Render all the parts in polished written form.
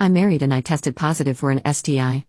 I'm married and I tested positive for an STI.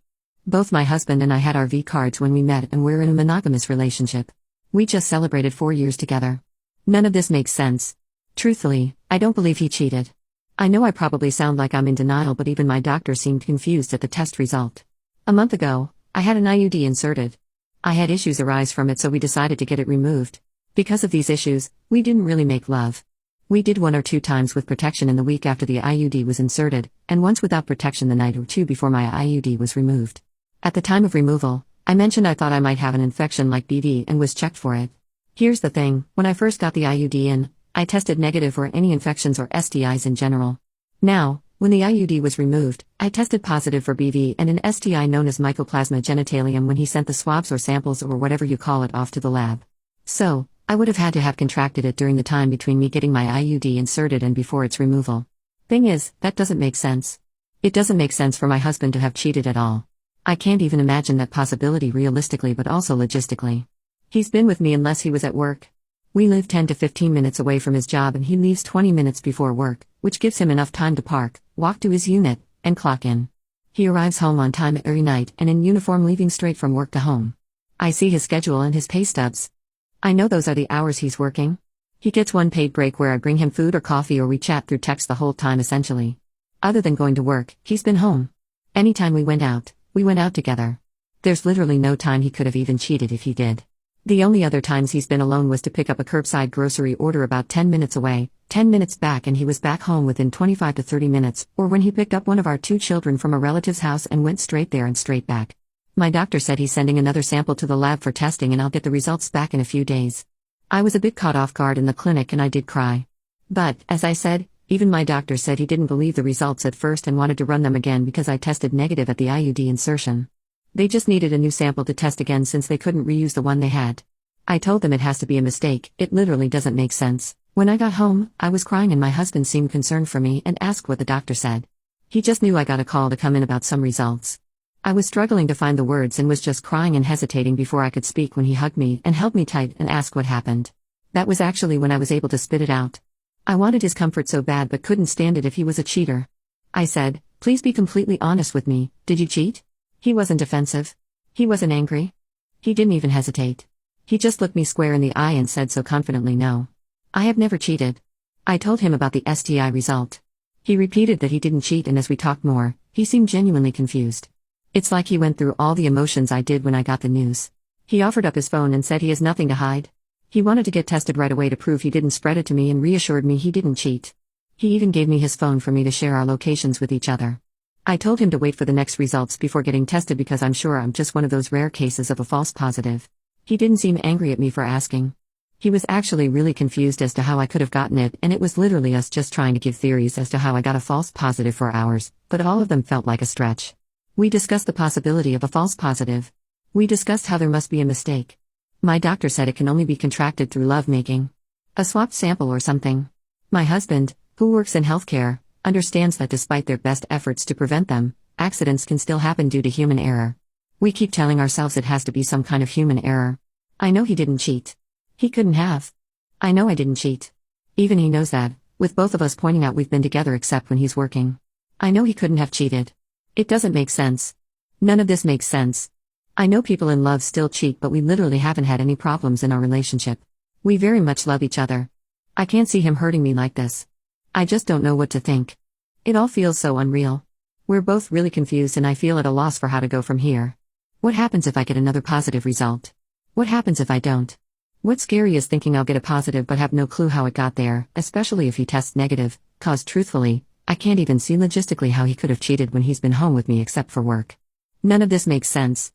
Both my husband and I had our V cards when we met and we're in a monogamous relationship. We just celebrated 4 years together. None of this makes sense. Truthfully, I don't believe he cheated. I know I probably sound like I'm in denial, but even my doctor seemed confused at the test result. A month ago, I had an IUD inserted. I had issues arise from it, so we decided to get it removed. Because of these issues, we didn't really make love. We did 1 or 2 times with protection in the week after the IUD was inserted, and once without protection the night or 2 before my IUD was removed. At the time of removal, I mentioned I thought I might have an infection like BV and was checked for it. Here's the thing, when I first got the IUD in, I tested negative for any infections or STIs in general. Now, when the IUD was removed, I tested positive for BV and an STI known as Mycoplasma genitalium when he sent the swabs or samples or whatever you call it off to the lab. So, I would have had to have contracted it during the time between me getting my IUD inserted and before its removal. Thing is, that doesn't make sense. It doesn't make sense for my husband to have cheated at all. I can't even imagine that possibility realistically but also logistically. He's been with me unless he was at work. We live 10 to 15 minutes away from his job and he leaves 20 minutes before work, which gives him enough time to park, walk to his unit, and clock in. He arrives home on time every night and in uniform, leaving straight from work to home. I see his schedule and his pay stubs. I know those are the hours he's working. He gets 1 paid break where I bring him food or coffee or we chat through text the whole time essentially. Other than going to work, he's been home. Anytime we went out together. There's literally no time he could have even cheated if he did. The only other times he's been alone was to pick up a curbside grocery order about 10 minutes away, 10 minutes back, and he was back home within 25 to 30 minutes, or when he picked up one of our 2 children from a relative's house and went straight there and straight back. My doctor said he's sending another sample to the lab for testing and I'll get the results back in a few days. I was a bit caught off guard in the clinic and I did cry. But, as I said, even my doctor said he didn't believe the results at first and wanted to run them again because I tested negative at the IUD insertion. They just needed a new sample to test again since they couldn't reuse the one they had. I told them it has to be a mistake, it literally doesn't make sense. When I got home, I was crying and my husband seemed concerned for me and asked what the doctor said. He just knew I got a call to come in about some results. I was struggling to find the words and was just crying and hesitating before I could speak when he hugged me and held me tight and asked what happened. That was actually when I was able to spit it out. I wanted his comfort so bad but couldn't stand it if he was a cheater. I said, "Please be completely honest with me, did you cheat?" He wasn't defensive. He wasn't angry. He didn't even hesitate. He just looked me square in the eye and said so confidently, "No. I have never cheated." I told him about the STI result. He repeated that he didn't cheat, and as we talked more, he seemed genuinely confused. It's like he went through all the emotions I did when I got the news. He offered up his phone and said he has nothing to hide. He wanted to get tested right away to prove he didn't spread it to me and reassured me he didn't cheat. He even gave me his phone for me to share our locations with each other. I told him to wait for the next results before getting tested because I'm sure I'm just one of those rare cases of a false positive. He didn't seem angry at me for asking. He was actually really confused as to how I could have gotten it, and it was literally us just trying to give theories as to how I got a false positive for hours, but all of them felt like a stretch. We discussed the possibility of a false positive. We discussed how there must be a mistake. My doctor said it can only be contracted through lovemaking. A swapped sample or something. My husband, who works in healthcare, understands that despite their best efforts to prevent them, accidents can still happen due to human error. We keep telling ourselves it has to be some kind of human error. I know he didn't cheat. He couldn't have. I know I didn't cheat. Even he knows that, with both of us pointing out we've been together except when he's working. I know he couldn't have cheated. It doesn't make sense. None of this makes sense. I know people in love still cheat, but we literally haven't had any problems in our relationship. We very much love each other. I can't see him hurting me like this. I just don't know what to think. It all feels so unreal. We're both really confused and I feel at a loss for how to go from here. What happens if I get another positive result? What happens if I don't? What's scary is thinking I'll get a positive but have no clue how it got there, especially if he tests negative, cause truthfully, I can't even see logistically how he could have cheated when he's been home with me except for work. None of this makes sense.